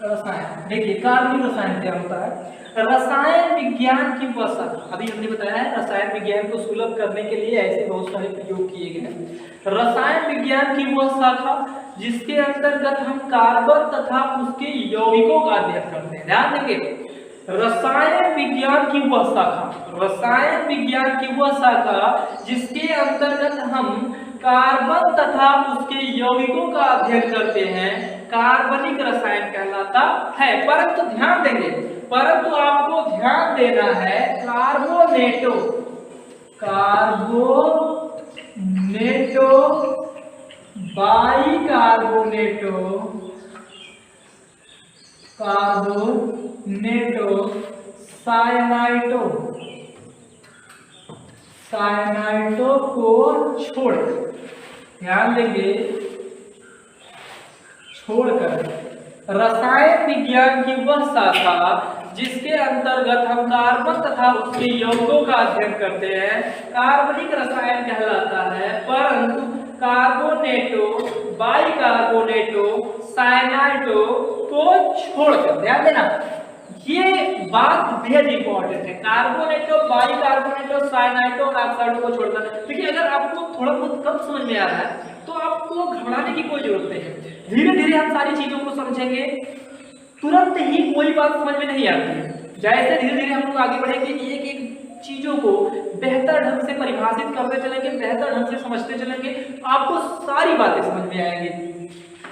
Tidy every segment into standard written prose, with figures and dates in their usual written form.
रसायन। देखिए कार्बनिक रसायन क्या होता है? रसायन विज्ञान की वह शाखा, अभी हमने बताया है रसायन विज्ञान को सुलभ करने के लिए ऐसे बहुत सारे प्रयोग किए गए हैं। रसायन विज्ञान की वह शाखा जिसके अंतर्गत हम कार्बन तथा उसके यौगिकों का अध्ययन करते हैं। ध्यान देंगे, रसायन विज्ञान की वह शाखा, रसायन विज्ञान की वह शाखा जिसके अंतर्गत हम कार्बन तथा उसके यौगिकों का अध्ययन करते हैं, कार्बनिक रसायन कहलाता है। परंतु ध्यान देंगे, परंतु आपको ध्यान देना है कार्बोनेटो, कार्बोनेटो, बाइकार्बोनेटो, कार्बोनेटो, सायनाइटो, सायनाइटो को छोड़, ध्यान देंगे, छोड़कर रसायन विज्ञान की वह शाखा जिसके अंतर्गत हम कार्बन तथा उसके यौगिकों का अध्ययन करते हैं, कार्बनिक रसायन कहलाता है। परंतु कार्बोनेटो, बाइकार्बोनेटो, सायनाइटो को छोड़कर, ध्यान देना ये बात बेहद इंपॉर्टेंट है, कार्बोनेटो, बाइकार्बोनेटो, सायनाइटो और ऑक्साइडो को छोड़कर। देखिए अगर आपको थोड़ा बहुत कम समझ में आ रहा है तो आपको घबराने की कोई जरूरत नहीं है। धीरे धीरे हम सारी चीजों को समझेंगे, तुरंत ही कोई बात समझ में नहीं आती है। जैसे धीरे धीरे हम लोग आगे बढ़ेंगे, एक एक चीजों को बेहतर ढंग से परिभाषित करते चलेंगे, बेहतर ढंग से समझते चलेंगे, आपको सारी बातें समझ में आएंगी।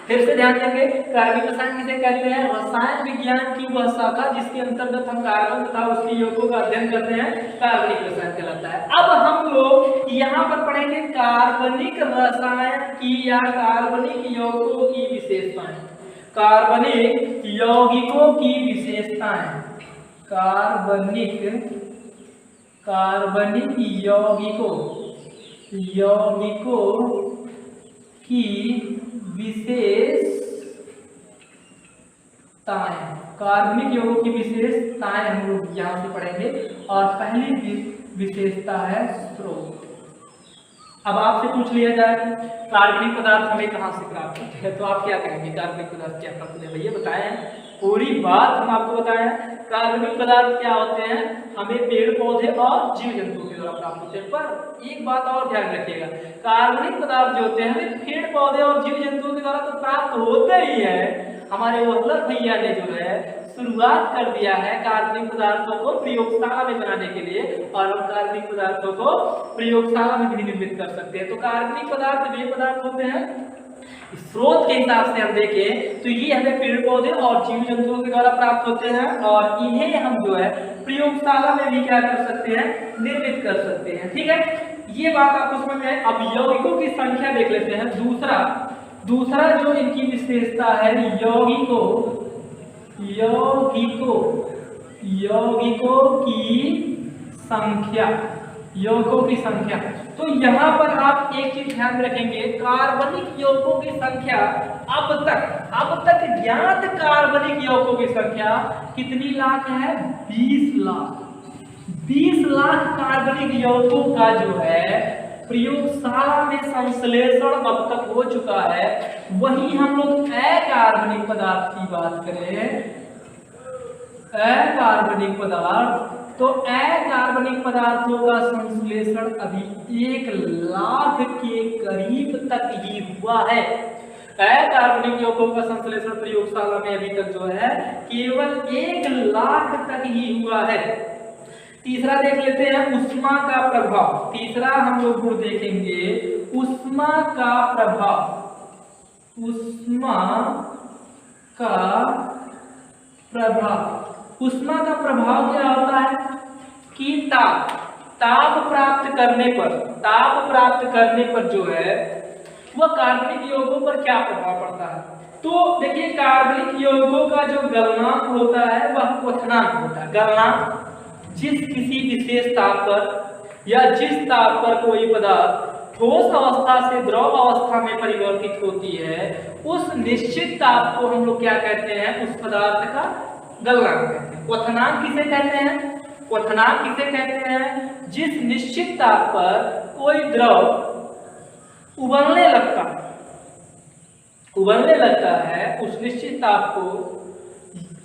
फिर से ध्यान देंगे, कार्बनिक रसायन किसे कहते हैं? रसायन विज्ञान की वह शाखा जिसके अंतर्गत हम कार्बन तथा उसके यौगिकों का अध्ययन करते हैं, कार्बनिक रसायन कहलाता है। अब हम लोग यहाँ पर पढ़ेंगे कार्बनिक रसायन की या कार्बनिक यौगिकों की विशेषताएं, कार्बनिक यौगिकों की विशेषताएं, कार्बनिक यौगिकों की विशेषताएं, कार्बनिक यौगिकों की विशेषताएं हम लोग यहाँ से पढ़ेंगे। और पहली विशेषता है स्रोत। अब आपसे पूछ लिया जाए कार्बनिक पदार्थ हमें कहाँ से प्राप्त होते हैं, तो आप क्या कहेंगे? कार्बनिक पदार्थ क्या प्राप्त होते हैं? भैया बताएं, पूरी बात हम आपको बताएं। कार्बनिक पदार्थ क्या होते हैं? हमें पेड़ पौधे और जीव जंतुओं के द्वारा प्राप्त होते हैं। पर एक बात और ध्यान रखिएगा, कार्बनिक पदार्थ जो होते हैं हमें पेड़ पौधे और जीव जंतुओं के द्वारा तो प्राप्त होते ही है। हमारे वल्लभ भैया ने जो है शुरुआत कर दिया है कार्बनिक पदार्थों को प्रयोगशाला में बनाने के लिए, और हम कार्बनिक पदार्थों को प्रयोगशाला में भी निर्मित कर सकते हैं। तो कार्बनिक पदार्थ वे पदार्थ होते हैं, स्रोत के हिसाब से हम देखें तो ये हमें पेड़ पौधे और जीव जंतुओं के द्वारा प्राप्त होते हैं, और इन्हें हम जो है प्रयोगशाला में भी क्या कर सकते हैं? निर्मित कर सकते हैं। ठीक है, ये बात आपको समझ में आए। अब यौगिकों की संख्या देख लेते हैं। दूसरा जो इनकी विशेषता है यौगिकों की संख्या। तो यहाँ पर आप एक चीज ध्यान रखेंगे, कार्बनिक यौगिकों की संख्या अब तक ज्ञात कार्बनिक यौगिकों की संख्या कितनी लाख है? 20 लाख। 20 लाख कार्बनिक यौगिकों का जो है प्रयोगशाला में संश्लेषण अब तक हो चुका है। वहीं हम लोग अकार्बनिक पदार्थ की बात करें, अकार्बनिक पदार्थ, तो अकार्बनिक पदार्थों का संश्लेषण अभी 1 लाख के करीब तक ही हुआ है। अकार्बनिक यौगिकों का संश्लेषण प्रयोगशाला में अभी तक जो है केवल 1 लाख तक ही हुआ है। तीसरा देख लेते हैं ऊष्मा का प्रभाव। तीसरा हम लोग गुण देखेंगे ऊष्मा का प्रभाव। ऊष्मा का प्रभाव क्या होता है कि ताप प्राप्त करने पर जो है वह कार्बनिक यौगिकों पर क्या प्रभाव पड़ता है। तो देखिए कार्बनिक यौगिकों का जो गलनांक होता है वह क्वथनांक होता है। गलनांक जिस किसी विशेष ताप पर या जिस ताप पर कोई पदार्थ ठोस अवस्था से द्रव अवस्था में परिवर्तित होती है, उस निश्चित ताप को हम लोग क्या कहते हैं? उस पदार्थ का गलनांक कहते हैं। क्वथनांक किसे कहते हैं? क्वथनांक किसे कहते हैं? जिस निश्चित ताप पर कोई द्रव उबलने लगता है, उस निश्चित ताप को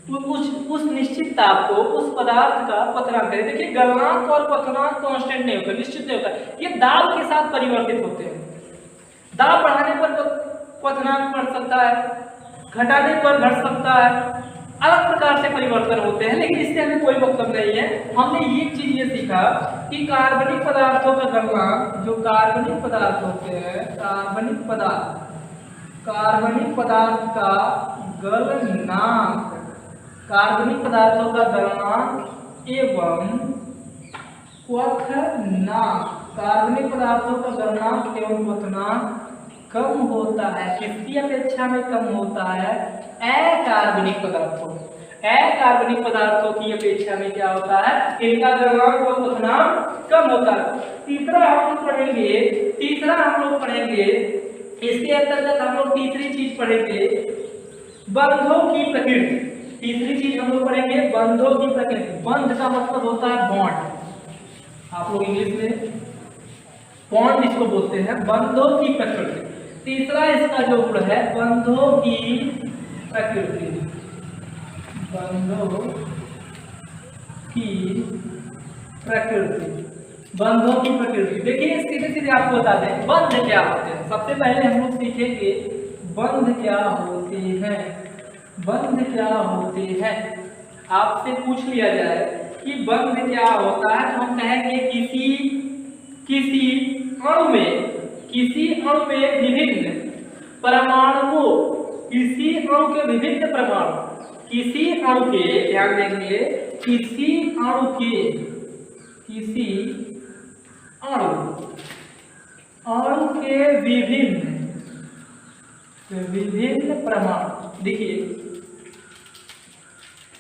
उस निश्चित ताप को उस पदार्थ का क्वथनांक करें। देखिए गलनांक और क्वथनांक कांस्टेंट नहीं होता, निश्चित नहीं होता, ये दाब के साथ परिवर्तित होते हैं। दाब बढ़ाने पर क्वथनांक बढ़ सकता है, घटाने पर घट सकता है, अलग प्रकार से परिवर्तन होते हैं, लेकिन इससे हमें कोई मतलब नहीं है। हमने ये चीज ये सीखा कि कार्बनिक पदार्थों का गलनांक, जो कार्बनिक पदार्थ होते हैं, कार्बनिक पदार्थ का गलनांक, कार्बनिक पदार्थों का गलनांक एवं क्वथनांक, कार्बनिक पदार्थों का गलनांक एवं क्वथनांक कम होता है। किसकी अपेक्षा में कम होता है? अकार्बनिक पदार्थों की अपेक्षा में क्या होता है? इनका गलनांक और क्वथनांक कम होता है। तीसरा हम लोग पढ़ेंगे, इसके अंतर्गत हम लोग तीसरी चीज पढ़ेंगे बंधों की प्रकृति। तीसरी चीज हम लोग पढ़ेंगे बंधों की प्रकृति। बंध का मतलब होता है बॉन्ड, आप लोग इंग्लिश में बॉन्ड इसको बोलते हैं, बंधों की प्रकृति। तीसरा इसका जो गुण है बंधों की प्रकृति, बंधों की प्रकृति। देखिए सीधे सीधे आपको बता दें बंध क्या होते हैं। सबसे पहले हम लोग सीखेंगे बंध क्या होते हैं। आपसे पूछ लिया जाए कि बंध क्या होता है, तो हम कहेंगे किसी अणु में विभिन्न परमाणुओं, किसी अणु के ध्यान देंगे, किसी अणु के विभिन्न परमाणु। देखिए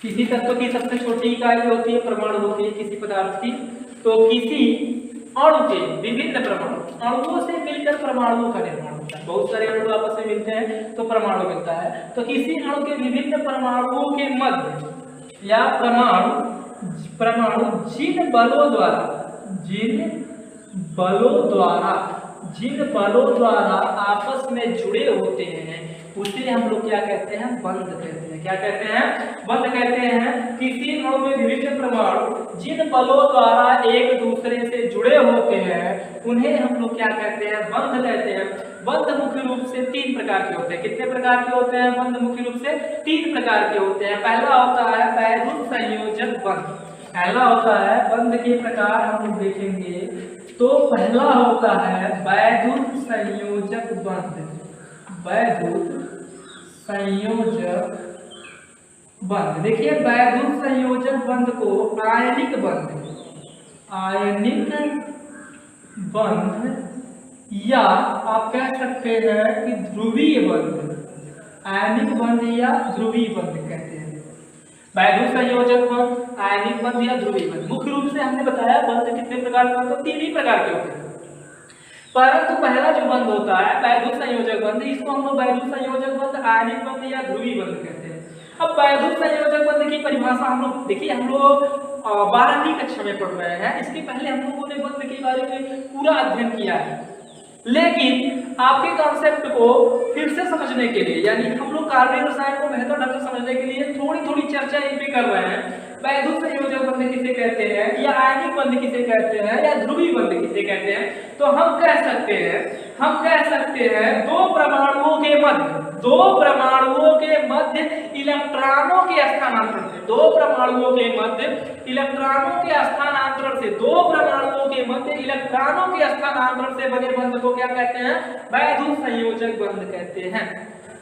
किसी तत्व की सबसे छोटी इकाई होती है परमाणु होती है किसी पदार्थ की, तो किसी अणु के विभिन्न परमाणु, अणुओं से मिलकर परमाणुओं का निर्माण होता है। बहुत सारे अणु आपस में मिलते हैं तो परमाणु मिलता है। तो किसी अणु के विभिन्न परमाणुओं के मध्य या परमाणु जिन बलों द्वारा आपस में जुड़े होते हैं उसे हम लोग क्या कहते हैं? बंध कहते हैं। क्या कहते हैं? बंध कहते हैं। किसी अणु में विभिन्न परमाणु जिन बलों द्वारा एक दूसरे से जुड़े होते हैं उन्हें हम लोग क्या कहते हैं? बंध कहते हैं। बंध मुख्य रूप से 3 प्रकार के होते हैं। कितने प्रकार के होते हैं? बंध मुख्य रूप से 3 प्रकार के होते हैं। पहला होता है वैद्युत संयोजक बंध। पहला होता है बंध के प्रकार हम लोग देखेंगे तो पहला होता है वैद्युत संयोजक बंध। देखिए वैद्युत संयोजक बंध को आयनिक बंध या आप कह सकते हैं कि ध्रुवीय बंध, आयनिक बंध या ध्रुवीय बंध कहते हैं। वैद्युत संयोजक बंध, आयनिक बंध या ध्रुवीय बंध। मुख्य रूप से हमने बताया बंध कितने प्रकार के होते हैं? 3 ही प्रकार के होते हैं। परंतु पहला जो बंध होता है वैद्युत संयोजक बंध, इसको हम लोग वैद्युत संयोजक बंध, आयनिक बंध या ध्रुवीय बंध कहते हैं। अब वैद्युत संयोजक बंध की परिभाषा हम लोग देखिए, हम लोग 12वीं कक्षा में पढ़ रहे हैं। इसके पहले हम लोगों ने बंध के बारे में पूरा अध्ययन किया है, लेकिन आपके कॉन्सेप्ट को फिर से समझने के लिए, यानी हम लोग कार्बनिक रसायन को बेहतर ढंग से समझने के लिए थोड़ी चर्चा इन पे कर रहे हैं। वैद्युत संयोजक बंध किसे कहते हैं, या आयनिक बंध किसे कहते हैं, या ध्रुवीय बंध किसे कहते हैं? तो हम कह सकते हैं दो प्रमाणुओं के मध्य इलेक्ट्रॉनों के स्थानांतरण से, दो परमाणुओं के मध्य इलेक्ट्रॉनों के स्थानांतरण से बने बंध को क्या कहते हैं? वैद्युत संयोजक बंध कहते हैं।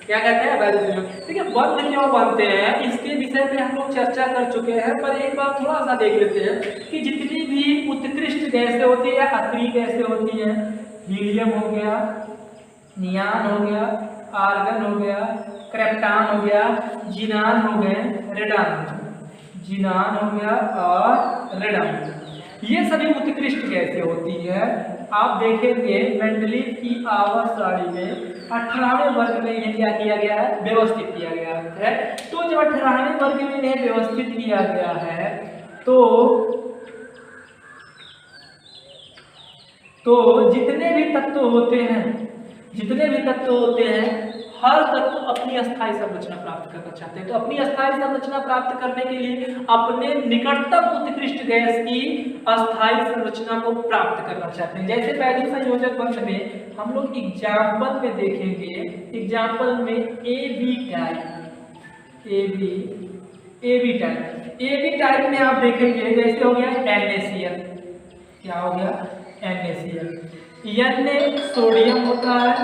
क्या कहते हैं? वैद्युत संयोजक। ठीक है, बंध क्यों बनते हैं इसके विषय पे हम लोग चर्चा कर चुके हैं, पर एक बार थोड़ा सा देख लेते हैं कि जितनी भी उत्कृष्ट गैसें होती है या अक्रिय गैसें होती हैं, हीलियम हो गया, नियान हो गया, आर्गन हो गया, क्रिप्टॉन हो गया, जिनान हो गए, जिनान हो गया और रेडन, ये सभी उत्कृष्ट गैसें होती है। आप देखेंगे मेंडलीव की आवर्त सारणी में 18वें वर्ग में ये क्या किया गया है? व्यवस्थित किया गया है। तो जब 18वें वर्ग में इन्हें व्यवस्थित किया गया है तो जितने भी तत्व होते हैं हर तत्व अपनी अस्थायी संरचना प्राप्त करना चाहते हैं। तो अपनी अस्थायी संरचना प्राप्त करने के लिए अपने निकटतम उत्कृष्ट गैस की अस्थायी संरचना को प्राप्त करना चाहते हैं। जैसे पहली संयोजक बंध में हम लोग एग्जाम्पल में देखेंगे, एग्जाम्पल में ए बी टाइप में आप देखेंगे जैसे हो गया NaCl, क्या हो गया NaCl। N सोडियम होता है,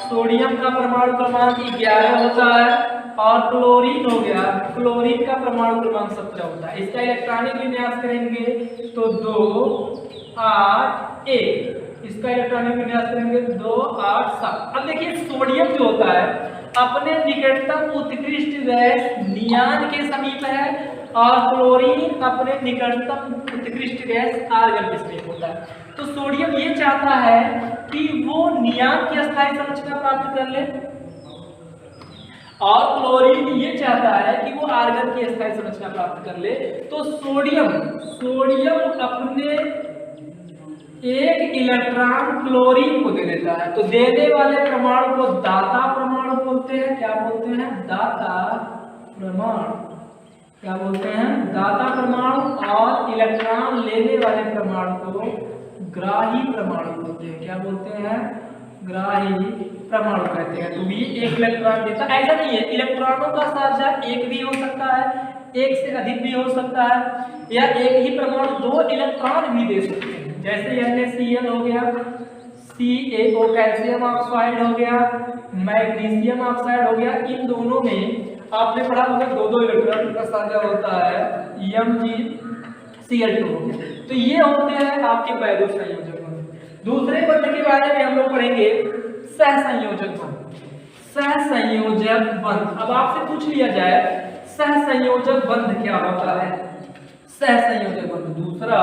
सोडियम का परमाणु क्रमांक 11 होता है, और क्लोरीन हो गया, क्लोरीन का परमाणु क्रमांक 17 होता है। इसका इलेक्ट्रॉनिक विन्यास करेंगे तो 2 8 1, इसका इलेक्ट्रॉनिक विन्यास करेंगे 2 8 7। अब देखिए सोडियम जो होता है अपने निकटतम उत्कृष्ट गैस नियान के समीप है, और क्लोरीन अपने निकटतम उत्कृष्ट गैस आर्गन के समीप होता है। तो सोडियम ये चाहता है कि वो नियान की अस्थायी संरचना प्राप्त कर ले, और क्लोरीन ये चाहता है कि वो आर्गन की अस्थायी संरचना प्राप्त कर ले। तो सोडियम अपने एक इलेक्ट्रॉन क्लोरीन को दे देता है। तो देने वाले परमाणु को दाता परमाणु बोलते हैं। क्या बोलते हैं? दाता परमाणु। क्या बोलते हैं? दाता परमाणु। और इलेक्ट्रॉन लेने वाले परमाणु को ग्राही परमाणु बोलते हैं। क्या बोलते हैं? ग्राही परमाणु कहते हैं। तो ये एक इलेक्ट्रॉन देता है। ऐसा नहीं है, इलेक्ट्रॉनों का साझा एक भी हो सकता है, एक से अधिक भी हो सकता है, या एक ही परमाणु 2 इलेक्ट्रॉन भी दे सकते हैं। जैसे NaCl हो गया, CaO कैल्शियम ऑक्साइड हो गया, मैग्नीशियम ऑक्साइड हो गया। इन दोनों में आपने पढ़ा होगा 2 इलेक्ट्रॉन का साझा होता है, MgCl2 हो गया। तो ये होते हैं आपके वैधो संयोजक बंध। दूसरे बंध के बारे में हम लोग पढ़ेंगे सहसंयोजक बंध। सहसंयोजक बंध, अब आपसे पूछ लिया जाए सहसंयोजक बंध क्या होता है? सहसंयोजक बंध दूसरा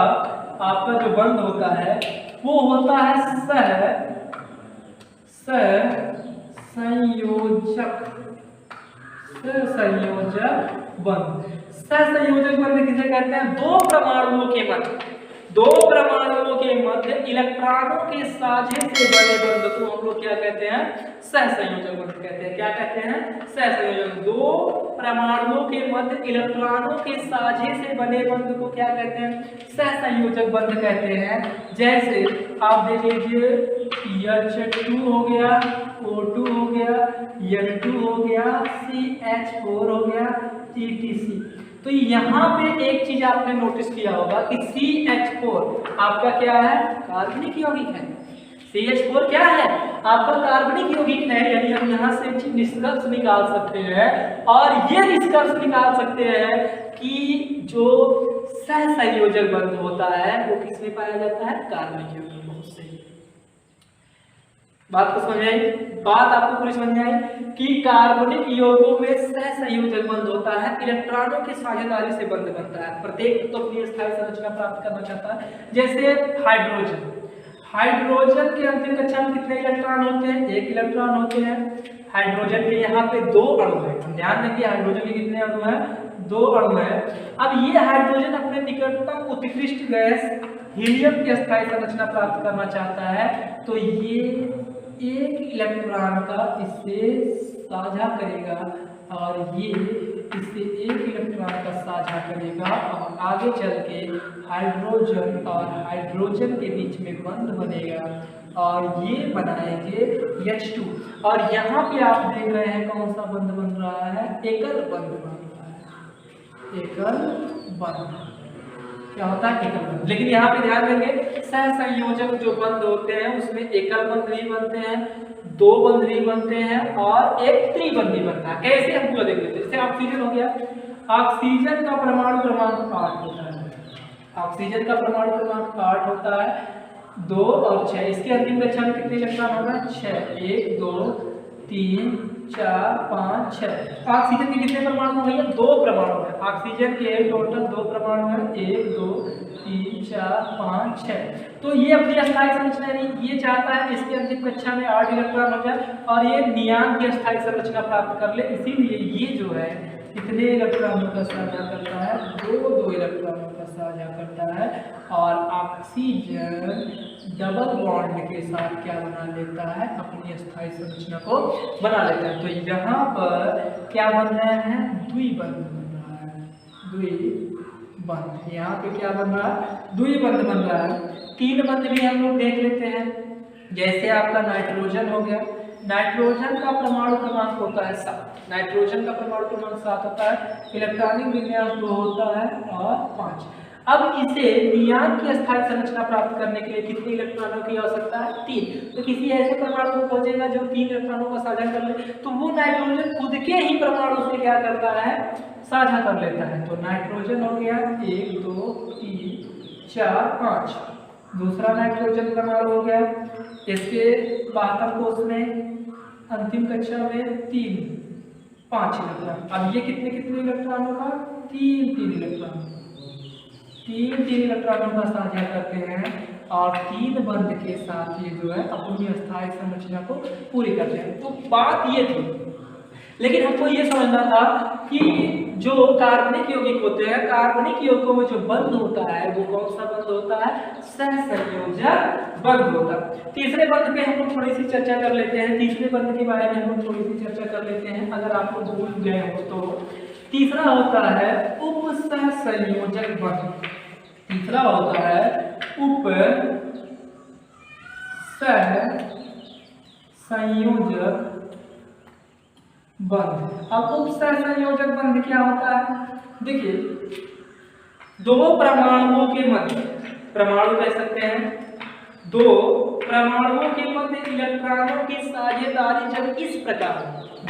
आपका जो बंध होता है वो होता है सहसंयोजक बंध। सहसंयोजक बंध किसे कहते हैं? दो परमाणुओं के मध्य इलेक्ट्रॉनों के साझे से बने बंध को हम लोग क्या कहते हैं? सहसंयोजक बंध कहते हैं। क्या कहते हैं? सहसंयोजक। दो परमाणुओं के मध्य इलेक्ट्रॉनों के साझे से बने बंध को क्या कहते हैं? सहसंयोजक बंध कहते हैं। जैसे आप देख लीजिए H2 हो गया, O2 हो गया, N2 हो गया, CH4 हो गया, etc। तो यहाँ पे एक चीज आपने नोटिस किया होगा कि CH4 आपका क्या है? कार्बनिक यौगिक है। CH4 क्या है? आपका कार्बनिक यौगिक है। यानी हम यहाँ से निष्कर्ष निकाल सकते हैं, और ये निष्कर्ष निकाल सकते हैं कि जो सहसंयोजक बंध होता है वो किसमें पाया जाता है? कार्बनिक यौगिक। बहुत सही बात को समझ आई? बात आपको पूरी समझ आई कि कार्बनिक यौगों में सहसंयोजक बंध होता है, इलेक्ट्रॉनों की साझेदारी से बंध बनता है। प्रत्येक तो अपनी स्थायी संरचना प्राप्त करना चाहता है। जैसे हाइड्रोजन के अंतिम कक्षा में कितने इलेक्ट्रॉन होते हैं? 1 इलेक्ट्रॉन होते हैं। हाइड्रोजन के यहाँ पे 2 अणु है। ध्यान रखिए हाइड्रोजन के कितने अणु हैं? 2 अणु है। अब ये हाइड्रोजन अपने निकटतम उत्कृष्ट गैस हीलियम की अस्थायी संरचना प्राप्त करना चाहता है। तो ये 1 इलेक्ट्रॉन का इससे साझा करेगा, और ये इससे 1 इलेक्ट्रॉन का साझा करेगा, और आगे चल के हाइड्रोजन और हाइड्रोजन के बीच में बंध बनेगा, और ये बनाएंगे H2। और यहाँ पे आप देख रहे हैं कौन सा बंध बन रहा है? एकल बंध बन रहा है। एकल बंध क्या होता है? एकल बंध। लेकिन यहाँ पे ध्यान देंगे सहसंयोजक जो बंध होते हैं उसमें एकल बंध भी बनते हैं, 2 बंध भी बनते हैं, और एक त्रिबंध भी बनता है। कैसे? हम पूरा देख लेते हैं। जैसे ऑक्सीजन हो गया, ऑक्सीजन का परमाणु क्रमांक 8 होता है। ऑक्सीजन का परमाणु क्रमांक 8 होता है, 2 और 6। इसके अंतिम कक्षा में कितने इलेक्ट्रॉन होगा? 6। 1 2 3 4 5 6। ऑक्सीजन के कितने परमाणु हो गए? 2 परमाणु है। ऑक्सीजन के टोटल 2 परमाणु है, 1 2 3 4 5 6। तो ये अपनी अस्थायी संरचना नहीं, ये चाहता है इसके अंतिम कक्षा में 8 इलेक्ट्रॉन हो जाए, और ये नियान की अस्थायी संरचना प्राप्त कर ले। इसीलिए ये जो है कितने इलेक्ट्रॉनों का साझा करता है? दो इलेक्ट्रॉनों का साझा करता है। और ऑक्सीजन डबल बॉन्ड के साथ क्या बना लेता है? अपनी अस्थायी संरचना को बना लेता है। तो यहाँ पर क्या बन रहा है? द्विबंध बन रहा है, द्विबंध। यहाँ पे क्या बन रहा है? द्विबंध बन रहा है। तीन बंध भी हम लोग देख लेते हैं। जैसे आपका नाइट्रोजन हो गया, नाइट्रोजन का परमाणु क्रमांक होता है 7। नाइट्रोजन का परमाणु क्रमांक 7 होता है, इलेक्ट्रॉनिक विन्यास 2 होता है और 5। अब इसे नियान की अस्थायी संरचना प्राप्त करने के लिए कितने इलेक्ट्रॉनों की आवश्यकता है? 3। तो किसी ऐसे परमाणु को खोजेगा जो 3 इलेक्ट्रॉनों का साझा कर ले, तो वो नाइट्रोजन खुद के ही परमाणु से क्या करता है? साझा कर लेता है। तो नाइट्रोजन हो गया 1 2 3 4 5। दूसरा नाइट्रोजन परमाणु हो गया, इसके 72 कोष में अंतिम कक्षा में 3 5 इलेक्ट्रॉन। अब ये कितने कितने इलेक्ट्रॉनों का? 3 इलेक्ट्रॉन, 3 इलेक्ट्रॉनों का साझा करते हैं और 3 बंध के साथ ये जो है अपनी अस्थायी संरचना को पूरी करते हैं। तो बात ये थी, लेकिन हमको ये समझना था कि जो कार्बनिक यौगिक होते हैं, कार्बनिक यौगिकों में जो बंध होता है वो कौन सा बंध होता है? सहसंयोजक बंध होता है। तीसरे बंध पे हम लोग थोड़ी सी चर्चा कर लेते हैं। तीसरे बंध के बारे में हम लोग थोड़ी सी चर्चा कर लेते हैं, अगर आप लोग भूल गए हो तो। तीसरा होता है उपसहसंयोजक बंध। तीसरा होता है उपसहसंयोजक बंध। अब उपसहसंयोजक बंध क्या होता है? देखिए, दो परमाणुओं के मध्य, परमाणु कह सकते हैं, दो परमाणुओं के मध्य इलेक्ट्रॉनों की साझेदारी जब इस प्रकार,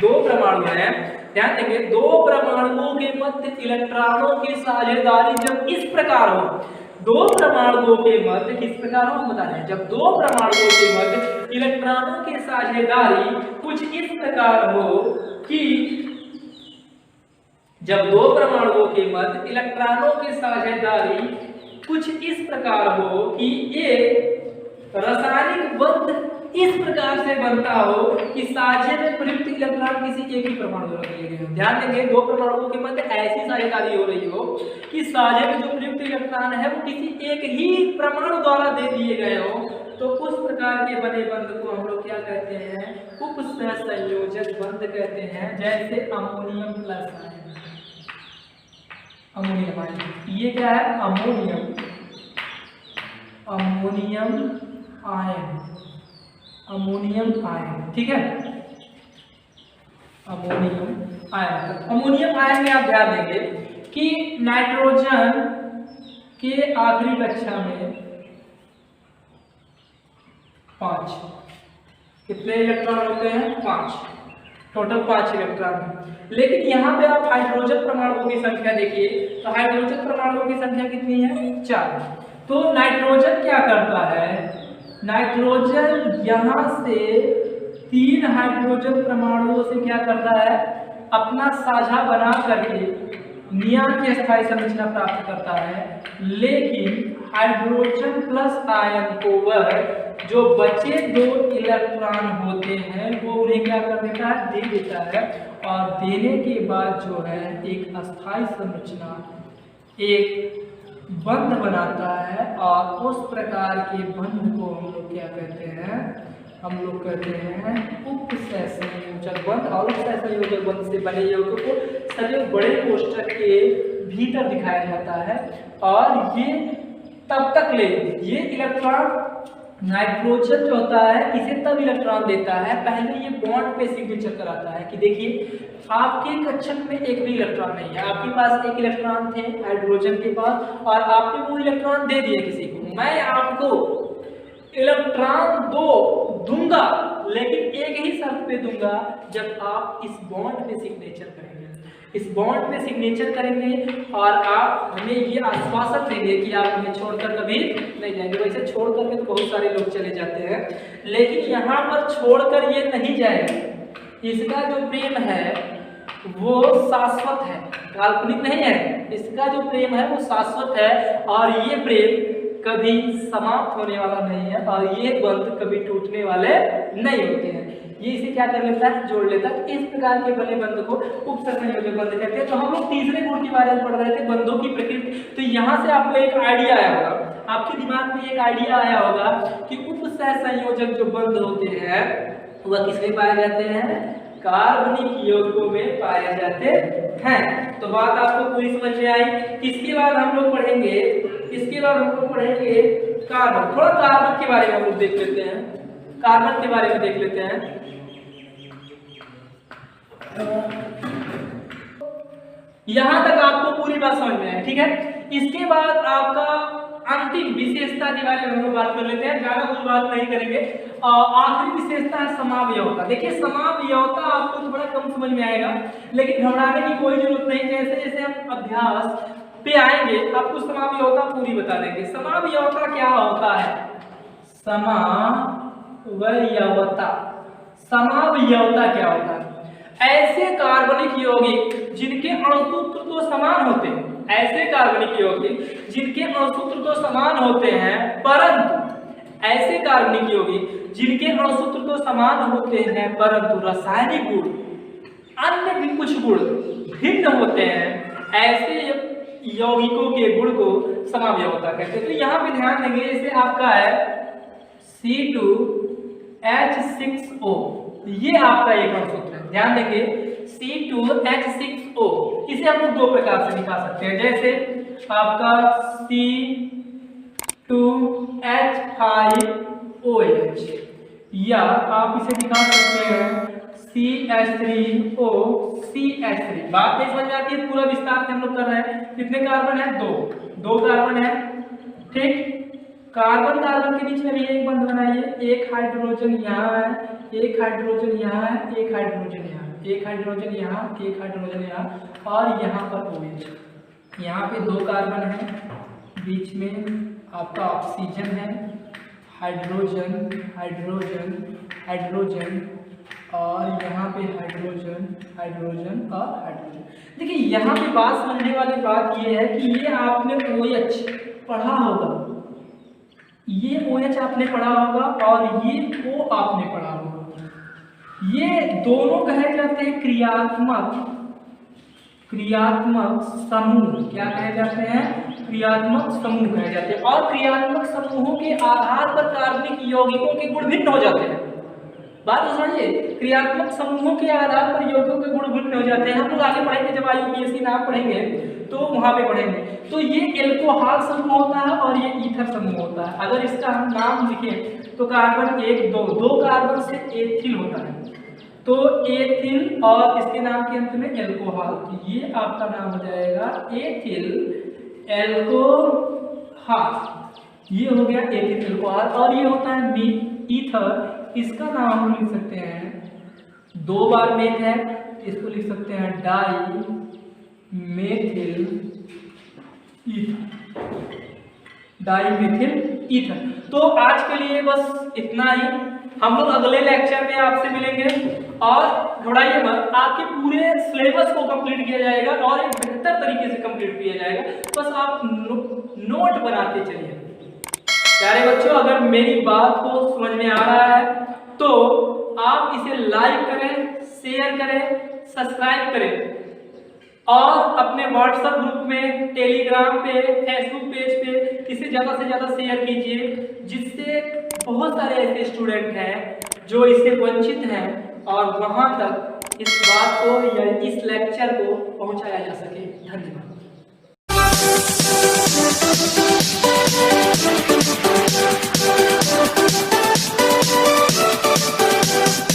दो परमाणु हैं, ध्यान देंगे, दो परमाणुओं के मध्य इलेक्ट्रॉनों की साझेदारी जब इस प्रकार हो, दो परमाणुओं के मध्य किस प्रकार हो हम बता रहे हैं, जब दो परमाणुओं के मध्य इलेक्ट्रॉनों की साझेदारी कुछ इस प्रकार हो कि, जब दो परमाणुओं के मध्य इलेक्ट्रॉनों की साझेदारी कुछ इस प्रकार हो कि एक रासायनिक बंध इस प्रकार से बनता हो कि साझे में प्रयुक्त इलेक्ट्रॉन किसी एक ही परमाणु द्वारा दिए गए हो। ध्यान देंगे, दो परमाणुओं के मध्य ऐसी साझेदारी हो रही हो कि साझे में जो प्रयुक्त इलेक्ट्रॉन है वो किसी एक ही परमाणु द्वारा दे दिए गए हो, तो उस प्रकार के बने बंध को हम लोग क्या कहते हैं? उपसहसंयोजक बंध कहते हैं। जैसे ammonium plus ion, ammonium ion, ये क्या है? Ammonium, ammonium ion, ammonium ion, ठीक है, अमोनियम आयन। अमोनियम आयन में आप ध्यान देंगे कि नाइट्रोजन के आखिरी कक्षा में 5 कितने इलेक्ट्रॉन होते हैं? 5, टोटल 5 इलेक्ट्रॉन। लेकिन यहाँ पे आप हाइड्रोजन परमाणुओं की संख्या देखिए, तो हाइड्रोजन परमाणुओं की संख्या कितनी है? 4। तो नाइट्रोजन क्या करता है? नाइट्रोजन यहाँ से 3 हाइड्रोजन परमाणुओं से क्या करता है? अपना साझा बना करके नियान की अस्थायी संरचना प्राप्त करता है। लेकिन हाइड्रोजन प्लस आयन को वह जो बचे 2 इलेक्ट्रॉन होते हैं वो उन्हें क्या कर देता है? दे देता है। और देने के बाद जो है एक अस्थायी संरचना, एक बंध बनाता है, और उस प्रकार के बंध को हम लोग क्या कहते हैं? हम लोग कहते हैं उपसहसंयोजक बंध। और उपसहसंयोजक बंध से बने यौगिकों को सदैव बड़े कोष्ठक के भीतर दिखाया जाता है। और ये तब तक ले, ये इलेक्ट्रॉन नाइट्रोजन जो होता है इसे तब इलेक्ट्रॉन देता है, पहले ये बॉन्ड पे सिग्नेचर कराता है कि देखिए आपके कक्षक में एक भी इलेक्ट्रॉन नहीं है, आपके पास एक इलेक्ट्रॉन थे हाइड्रोजन के पास और आपने वो इलेक्ट्रॉन दे दिए किसी को, मैं आपको इलेक्ट्रॉन दूंगा, लेकिन एक ही शर्त पे दूंगा, जब आप इस बॉन्ड पे सिग्नेचर करेंगे। इस बॉन्ड पे सिग्नेचर करेंगे और आप हमें ये आश्वासन देंगे कि आप हमें छोड़कर कभी नहीं जाएंगे। वैसे छोड़ करके तो बहुत सारे लोग चले जाते हैं, लेकिन यहाँ पर छोड़कर ये नहीं जाएंगे। इसका जो प्रेम है वो शाश्वत है, काल्पनिक नहीं है। इसका जो प्रेम है वो शाश्वत है और ये प्रेम कभी समाप्त होने वाला नहीं है और ये बंध कभी टूटने वाले नहीं होते हैं। ये इसे क्या कर लेता है, जोड़ लेता है। इस प्रकार के बने बंध को उपसंयोजक बंध कहते हैं। तो हम लोग तीसरे गुण के बारे में पढ़ रहे थे, बंधों की प्रकृति। तो यहाँ से आपको एक आइडिया आया होगा, आपके दिमाग में एक आइडिया आया होगा कि उपसंयोजक जो बंध होते हैं वह किसमें पाए जाते हैं, कार्बनिक यौगिकों में पाए जाते हैं। तो बात आपको पूरी समझ में आई। इसके बाद हम लोग पढ़ेंगे, कार्बन। थोड़ा कार्बन के बारे में हम लोग देख लेते हैं, कार्बन के बारे में देख लेते हैं। यहां तक आपको पूरी बात समझ में आई, ठीक है। इसके बाद आपका अंतिम विशेषता के बारे में हम लोग बात कर लेते हैं, ज्यादा कुछ बात नहीं करेंगे। आखिरी विशेषता है समावयवता। देखिए समावयवता आपको थोड़ा कम समझ में आएगा, लेकिन घबराने की कोई जरूरत नहीं। जैसे जैसे हम अभ्यास पे आएंगे आपको समावयवता पूरी बता देंगे। समावयवता क्या होता है, समावयवता क्या होता है, ऐसे कार्बनिक यौगिक जिनके अणुसूत्र तो समान होते हैं, ऐसे कार्बनिक यौगिक जिनके अणुसूत्र तो समान होते हैं, परंतु ऐसे कार्बनिक यौगिक जिनके अणुसूत्र तो समान होते हैं परंतु रासायनिक गुण अन्य भी कुछ गुण भिन्न होते हैं, ऐसे यौगिकों के गुण को समावयवता कहते हैं। तो यहाँ पे ध्यान देंगे, जैसे आपका है C2H6O, ये आपका एक अणुसूत्र है। ध्यान देंगे C2H6O, इसे हम लोग दो प्रकार से दिखा सकते हैं। जैसे आपका C2H5OH, या आप इसे दिखा सकते हैं CH3O CH3। बात नहीं समझ में आती है, पूरा विस्तार से हम लोग कर रहे हैं। कितने कार्बन है, दो कार्बन है, ठीक। कार्बन कार्बन के बीच में भी एक बंध बनाइए, एक हाइड्रोजन यहाँ है, एक हाइड्रोजन यहाँ है, एक हाइड्रोजन यहाँ, एक हाइड्रोजन यहाँ, एक हाइड्रोजन यहाँ, और यहाँ पर OH। यहाँ पे दो कार्बन है, बीच में आपका ऑक्सीजन है, हाइड्रोजन हाइड्रोजन हाइड्रोजन, और यहाँ पे हाइड्रोजन हाइड्रोजन और हाइड्रोजन। देखिए यहाँ पे बात समझने वाली बात ये है कि ये आपने OH पढ़ा होगा, ये OH आपने पढ़ा होगा और ये O आपने पढ़ा होगा। ये दोनों कहे जाते हैं क्रियात्मक समूह। क्या कहे जाते हैं, क्रियात्मक समूह कहे जाते हैं। और क्रियात्मक समूहों के आधार पर कार्बनिक यौगिकों के गुण भिन्न हो जाते हैं। बात समझिए, क्रियात्मक समूहों के आधार पर यौगिकों के गुण भिन्न हो जाते हैं। हम लोग आगे पढ़ेंगे, जब IUPAC नाम पढ़ेंगे तो वहां पे पढ़ेंगे। तो ये एल्कोहल समूह होता है और ये ईथर समूह होता है। अगर इसका हम नाम लिखें तो कार्बन 1 2 कार्बन से एथिल होता है, तो एथिल और इसके नाम के अंत में एल्कोहल, ये आपका नाम हो जाएगा एथिल एल्कोहल। ये हो गया एथिल एल्कोहल। और ये होता है ईथर, इसका नाम हम लिख सकते हैं, दो बार मेथ है, इसको लिख सकते हैं डाई मेथिल ईथर। तो आज के लिए बस इतना ही। हम लोग अगले लेक्चर में आपसे मिलेंगे, और घबराइए मत, आपके पूरे सिलेबस को कंप्लीट किया जाएगा और एक बेहतर तरीके से कंप्लीट किया जाएगा। बस आप नोट बनाते चलिए। प्यारे बच्चों, अगर मेरी बात को समझ में आ रहा है तो आप इसे लाइक करें, शेयर करें, सब्सक्राइब करें, और अपने व्हाट्सएप ग्रुप में, टेलीग्राम पे, फेसबुक पेज पे इसे ज़्यादा से ज़्यादा शेयर कीजिए, जिससे बहुत सारे ऐसे स्टूडेंट हैं जो इससे वंचित हैं, और वहाँ तक इस बात को या इस लेक्चर को पहुँचाया जा सके। धन्यवाद।